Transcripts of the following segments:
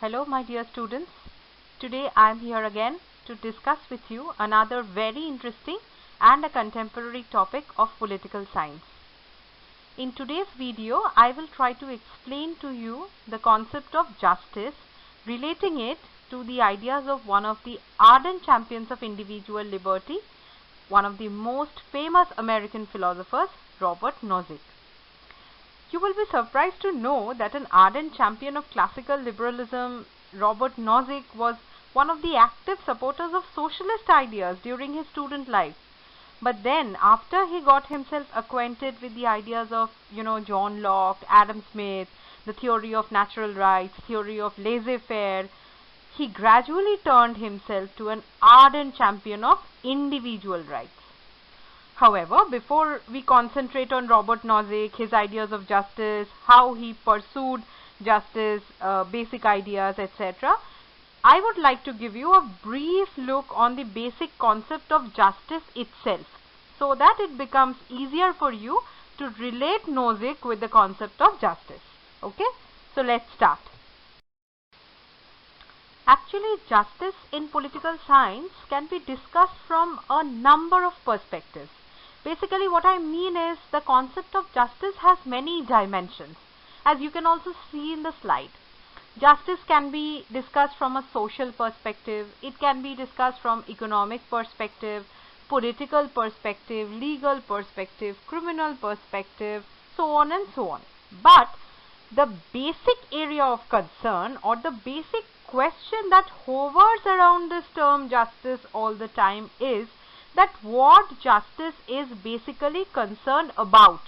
Hello my dear students. Today I am here again to discuss with you another very interesting and a contemporary topic of political science. In today's video I will try to explain to you the concept of justice, relating it to the ideas of one of the ardent champions of individual liberty, one of the most famous American philosophers, Robert Nozick. You will be surprised to know that an ardent champion of classical liberalism, Robert Nozick was one of the active supporters of socialist ideas during his student life. But then, after he got himself acquainted with the ideas of, John Locke, Adam Smith, the theory of natural rights, theory of laissez-faire, he gradually turned himself to an ardent champion of individual rights. However, before we concentrate on Robert Nozick, his ideas of justice, how he pursued justice, basic ideas, etc., I would like to give you a brief look on the basic concept of justice itself, so that it becomes easier for you to relate Nozick with the concept of justice. Okay, so let's start. Actually, justice in political science can be discussed from a number of perspectives. Basically, what I mean is the concept of justice has many dimensions, as you can also see in the slide. Justice can be discussed from a social perspective, it can be discussed from economic perspective, political perspective, legal perspective, criminal perspective, so on and so on. But the basic area of concern, or the basic question that hovers around this term justice all the time, is that what justice is basically concerned about.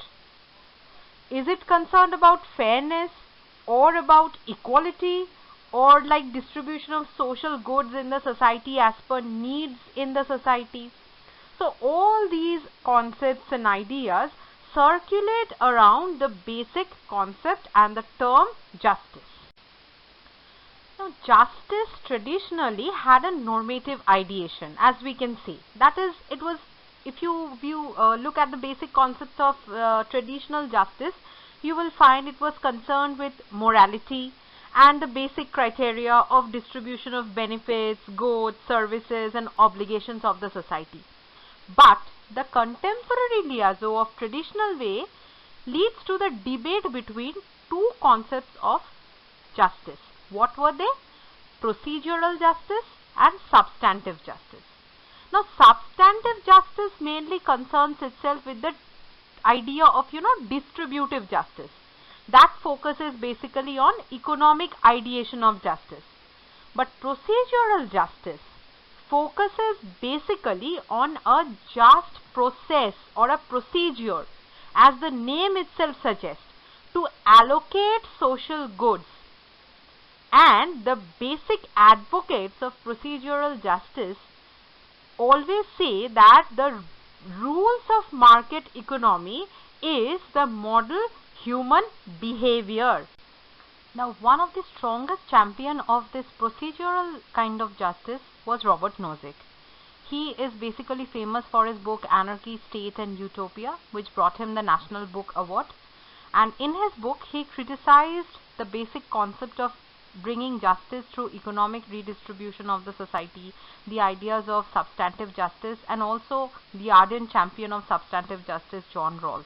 Is it concerned about fairness, or about equality, or like distribution of social goods in the society as per needs in the society? So all these concepts and ideas circulate around the basic concept and the term justice. Now, justice traditionally had a normative ideation, as we can see. That is, it was, if you look at the basic concepts of traditional justice, you will find it was concerned with morality and the basic criteria of distribution of benefits, goods, services and obligations of the society. But the contemporary liaison of traditional way leads to the debate between two concepts of justice. What were they? Procedural justice and substantive justice. Now, substantive justice mainly concerns itself with the idea of, distributive justice. That focuses basically on economic ideation of justice. But procedural justice focuses basically on a just process or a procedure, as the name itself suggests, to allocate social goods. And the basic advocates of procedural justice always say that the rules of market economy is the model human behavior. Now, one of the strongest champion of this procedural kind of justice was Robert Nozick. He is basically famous for his book Anarchy, State and Utopia, which brought him the National Book Award. And in his book, he criticized the basic concept of bringing justice through economic redistribution of the society, the ideas of substantive justice, and also the ardent champion of substantive justice, John Rawls.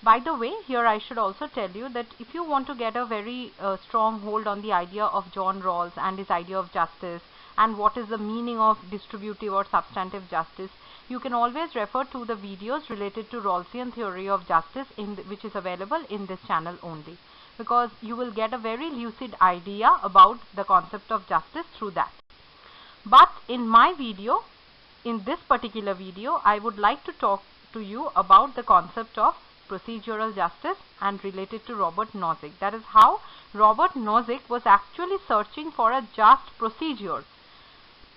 By the way, here I should also tell you that if you want to get a very strong hold on the idea of John Rawls and his idea of justice and what is the meaning of distributive or substantive justice, you can always refer to the videos related to Rawlsian theory of justice which is available in this channel only, because you will get a very lucid idea about the concept of justice through that. But in my video, in this particular video, I would like to talk to you about the concept of procedural justice and related to Robert Nozick. That is how Robert Nozick was actually searching for a just procedure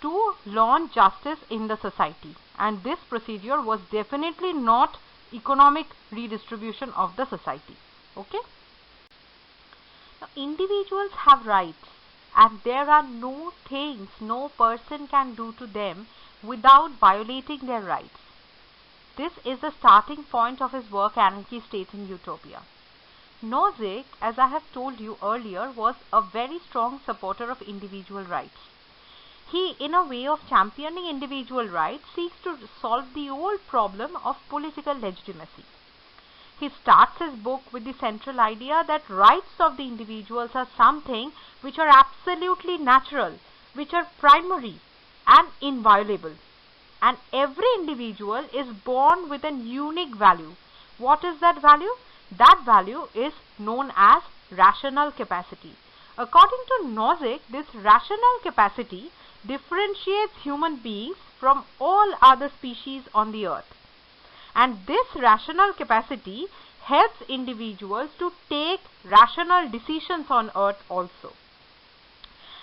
to launch justice in the society. And this procedure was definitely not economic redistribution of the society. Okay? Now, individuals have rights, and there are no things no person can do to them without violating their rights. This is the starting point of his work Anarchy, State and Utopia. Nozick, as I have told you earlier, was a very strong supporter of individual rights. He, in a way of championing individual rights, seeks to solve the old problem of political legitimacy. He starts his book with the central idea that rights of the individuals are something which are absolutely natural, which are primary and inviolable. And every individual is born with a unique value. What is that value? That value is known as rational capacity. According to Nozick, this rational capacity differentiates human beings from all other species on the earth. And this rational capacity helps individuals to take rational decisions on earth also.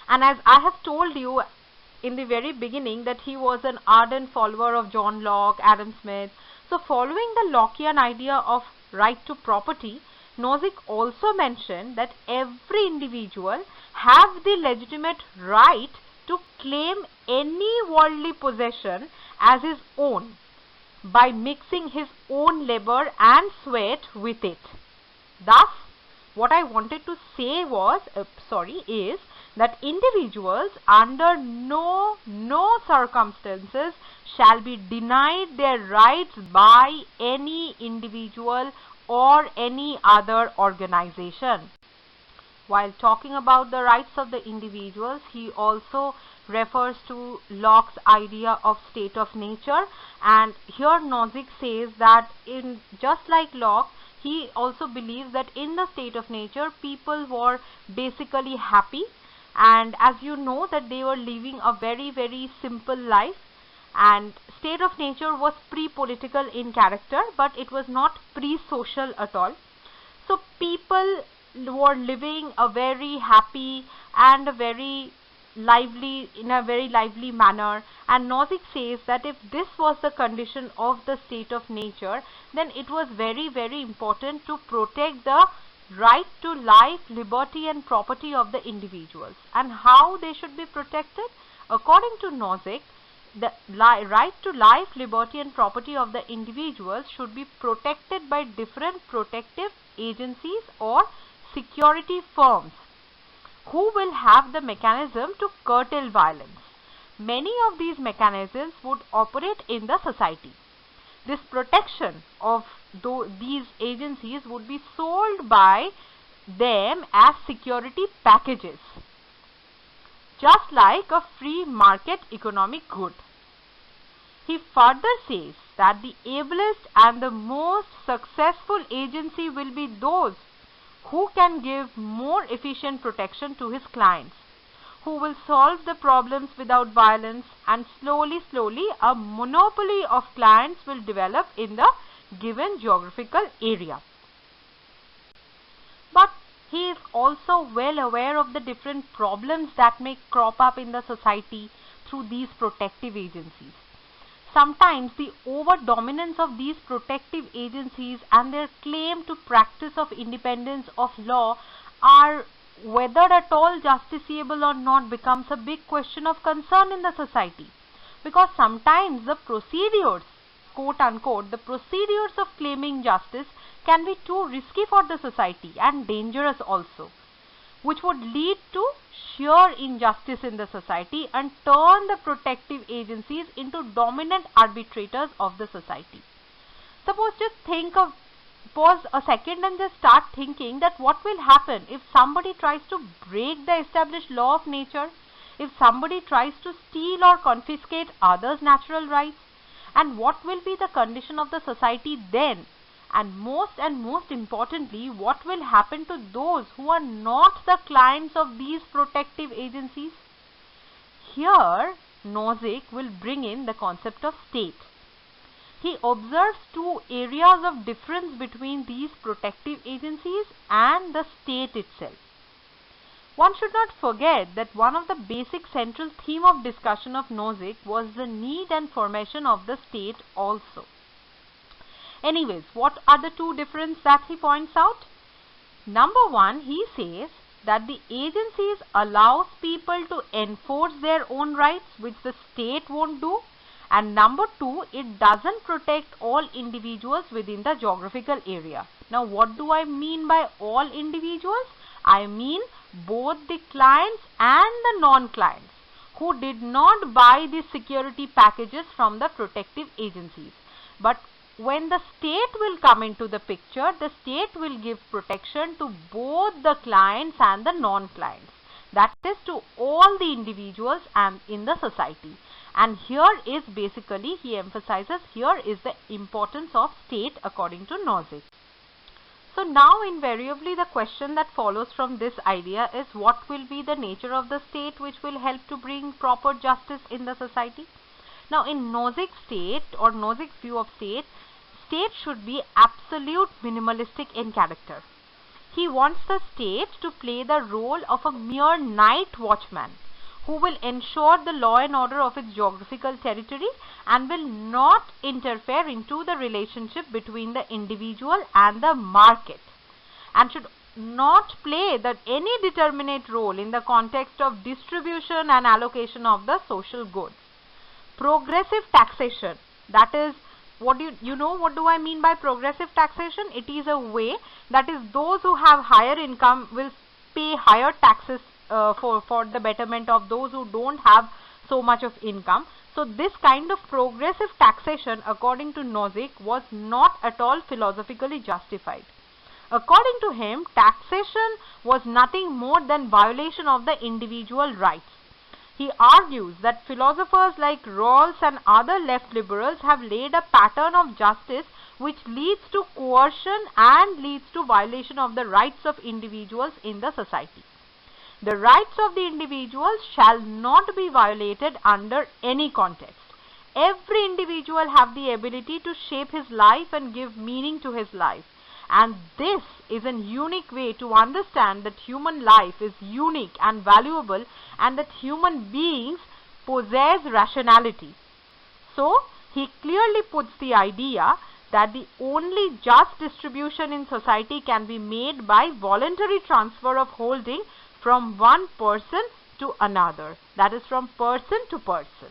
And as I have told you in the very beginning that he was an ardent follower of John Locke, Adam Smith. So following the Lockean idea of right to property, Nozick also mentioned that every individual have the legitimate right to claim any worldly possession as his own by mixing his own labor and sweat with it. Thus, what I wanted to say was, is that individuals under no circumstances shall be denied their rights by any individual or any other organization. While talking about the rights of the individuals, he also refers to Locke's idea of state of nature, and here Nozick says that in just like Locke, he also believes that in the state of nature people were basically happy, and as you know that they were living a very simple life, and state of nature was pre-political in character, but it was not pre-social at all. So people were living a very happy and a very lively manner, and Nozick says that if this was the condition of the state of nature, then it was very important to protect the right to life, liberty and property of the individuals. And how they should be protected? According to Nozick, the right to life, liberty and property of the individuals should be protected by different protective agencies or security firms who will have the mechanism to curtail violence. Many of these mechanisms would operate in the society. This protection of these agencies would be sold by them as security packages, just like a free market economic good. He further says that the ablest and the most successful agency will be those who can give more efficient protection to his clients, who will solve the problems without violence, and slowly a monopoly of clients will develop in the given geographical area. But he is also well aware of the different problems that may crop up in the society through these protective agencies. Sometimes the over-dominance of these protective agencies and their claim to practice of independence of law are whether at all justiciable or not becomes a big question of concern in the society, because sometimes the procedures, quote unquote, the procedures of claiming justice can be too risky for the society and dangerous also, which would lead to sheer injustice in the society and turn the protective agencies into dominant arbitrators of the society. Suppose just pause a second and just start thinking that what will happen if somebody tries to break the established law of nature, if somebody tries to steal or confiscate others' natural rights, and what will be the condition of the society then? And most importantly, what will happen to those who are not the clients of these protective agencies? Here, Nozick will bring in the concept of state. He observes two areas of difference between these protective agencies and the state itself. One should not forget that one of the basic central theme of discussion of Nozick was the need and formation of the state also. Anyways, what are the two differences that he points out? Number one, he says that the agencies allows people to enforce their own rights, which the state won't do, And number 2, it doesn't protect all individuals within the geographical area. Now what do I mean by all individuals? I mean both the clients and the non-clients who did not buy the security packages from the protective agencies. But when the state will come into the picture, the state will give protection to both the clients and the non-clients. That is to all the individuals and in the society. And here is basically, he emphasizes, here is the importance of state according to Nozick. So now invariably the question that follows from this idea is, what will be the nature of the state which will help to bring proper justice in the society? Now in Nozick's state or Nozick's view of state, state should be absolute minimalistic in character. He wants the state to play the role of a mere night watchman who will ensure the law and order of its geographical territory and will not interfere into the relationship between the individual and the market, and should not play any determinate role in the context of distribution and allocation of the social goods. Progressive taxation, that is, what do I mean by progressive taxation? It is a way that is those who have higher income will pay higher taxes for the betterment of those who don't have so much of income. So this kind of progressive taxation according to Nozick was not at all philosophically justified. According to him, taxation was nothing more than violation of the individual rights. He argues that philosophers like Rawls and other left liberals have laid a pattern of justice which leads to coercion and leads to violation of the rights of individuals in the society. The rights of the individuals shall not be violated under any context. Every individual have the ability to shape his life and give meaning to his life. And this is a unique way to understand that human life is unique and valuable and that human beings possess rationality. So, he clearly puts the idea that the only just distribution in society can be made by voluntary transfer of holding from one person to another, that is from person to person.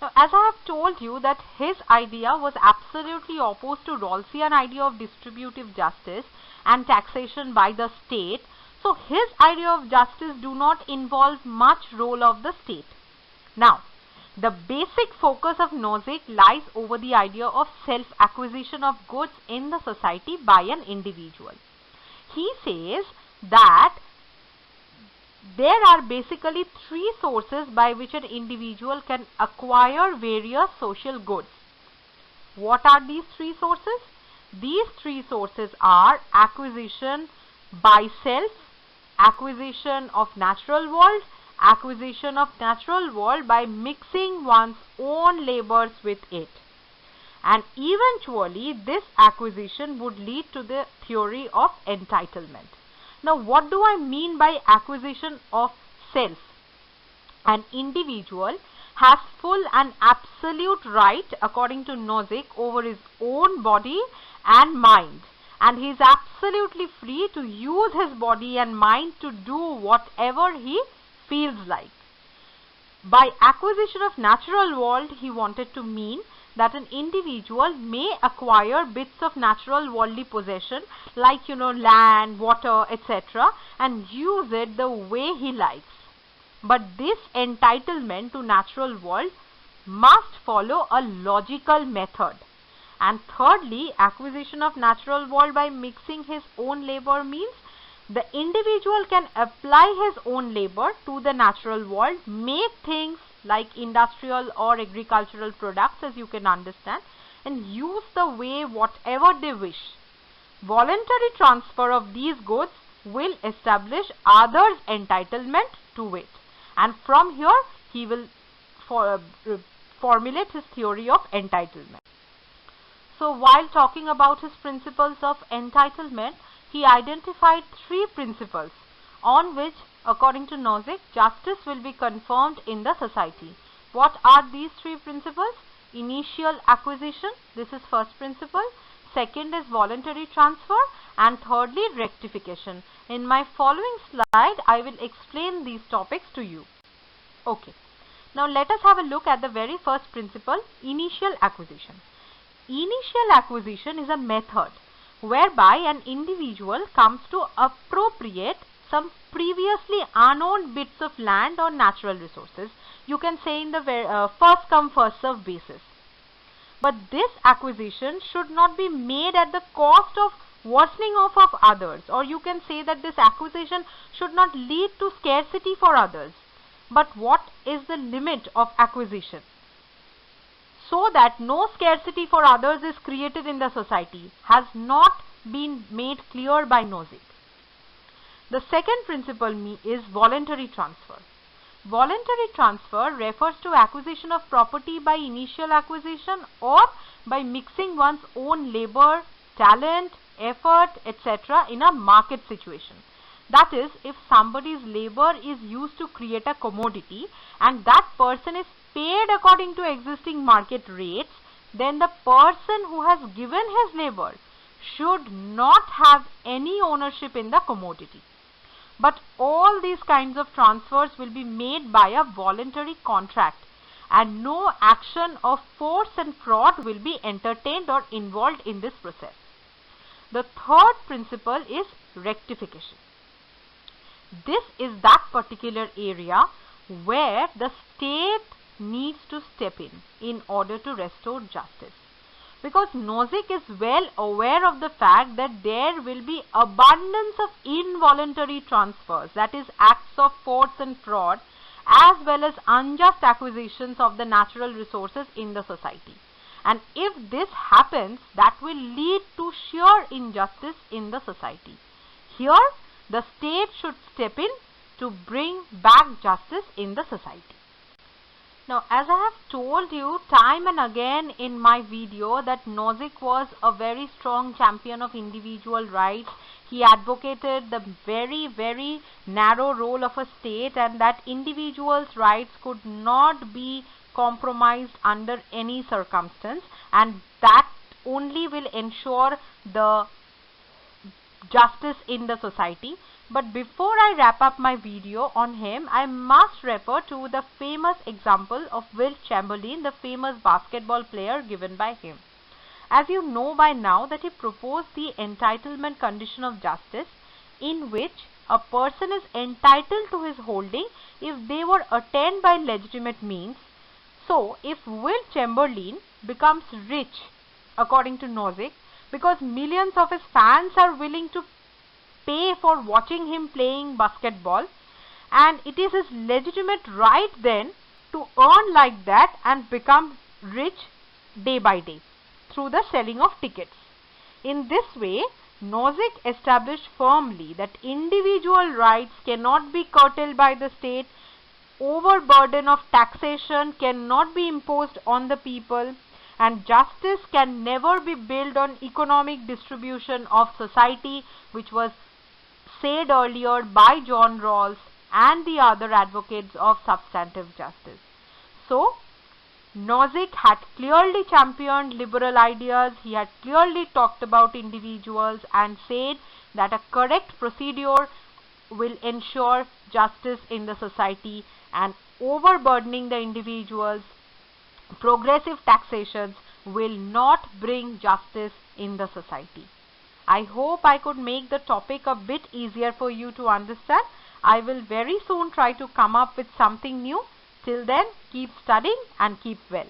Now, as I have told you that his idea was absolutely opposed to Rawlsian idea of distributive justice and taxation by the state, so his idea of justice do not involve much role of the state. Now, the basic focus of Nozick lies over the idea of self-acquisition of goods in the society by an individual. He says that there are basically 3 sources by which an individual can acquire various social goods. What are these 3 sources? These 3 sources are acquisition by self, acquisition of natural world, acquisition of natural world by mixing one's own labors with it. And eventually this acquisition would lead to the theory of entitlement. Now, what do I mean by acquisition of self? An individual has full and absolute right, according to Nozick, over his own body and mind, and he is absolutely free to use his body and mind to do whatever he feels like. By acquisition of natural world, he wanted to mean that an individual may acquire bits of natural worldly possession like land, water, etc. and use it the way he likes. But this entitlement to natural world must follow a logical method. And thirdly, acquisition of natural world by mixing his own labor means the individual can apply his own labor to the natural world, make things like industrial or agricultural products, as you can understand, and use the way whatever they wish. Voluntary transfer of these goods will establish others' entitlement to it, and from here he will formulate his theory of entitlement. So while talking about his principles of entitlement, he identified 3 principles on which, according to Nozick, justice will be confirmed in the society. What are these 3 principles? Initial acquisition, this is first principle. Second is voluntary transfer, and thirdly rectification. In my following slide, I will explain these topics to you. Okay. Now let us have a look at the very first principle, initial acquisition. Initial acquisition is a method whereby an individual comes to appropriate some previously unowned bits of land or natural resources. You can say in the first come first serve basis. But this acquisition should not be made at the cost of worsening off of others, or you can say that this acquisition should not lead to scarcity for others. But what is the limit of acquisition? So that no scarcity for others is created in the society has not been made clear by Nozick. The second principle is voluntary transfer. Voluntary transfer refers to acquisition of property by initial acquisition or by mixing one's own labor, talent, effort, etc. in a market situation. That is, if somebody's labor is used to create a commodity and that person is paid according to existing market rates, then the person who has given his labor should not have any ownership in the commodity. But all these kinds of transfers will be made by a voluntary contract, and no action of force and fraud will be entertained or involved in this process. The third principle is rectification. This is that particular area where the state needs to step in order to restore justice. Because Nozick is well aware of the fact that there will be abundance of involuntary transfers, that is acts of force and fraud, as well as unjust acquisitions of the natural resources in the society. And if this happens, that will lead to sheer injustice in the society. Here, the state should step in to bring back justice in the society. Now, as I have told you time and again in my video that Nozick was a very strong champion of individual rights. He advocated the very, very narrow role of a state and that individuals' rights could not be compromised under any circumstance, and that only will ensure the justice in the society. But before I wrap up my video on him, I must refer to the famous example of Wilt Chamberlain, the famous basketball player given by him. As you know by now that he proposed the entitlement condition of justice, in which a person is entitled to his holding if they were attained by legitimate means. So, if Wilt Chamberlain becomes rich, according to Nozick, because millions of his fans are willing to pay for watching him playing basketball, and it is his legitimate right then to earn like that and become rich day by day through the selling of tickets. In this way, Nozick established firmly that individual rights cannot be curtailed by the state, overburden of taxation cannot be imposed on the people, and justice can never be built on economic distribution of society, which was said earlier by John Rawls and the other advocates of substantive justice. So, Nozick had clearly championed liberal ideas, he had clearly talked about individuals and said that a correct procedure will ensure justice in the society, and overburdening the individuals, progressive taxations will not bring justice in the society. I hope I could make the topic a bit easier for you to understand. I will very soon try to come up with something new. Till then, keep studying and keep well.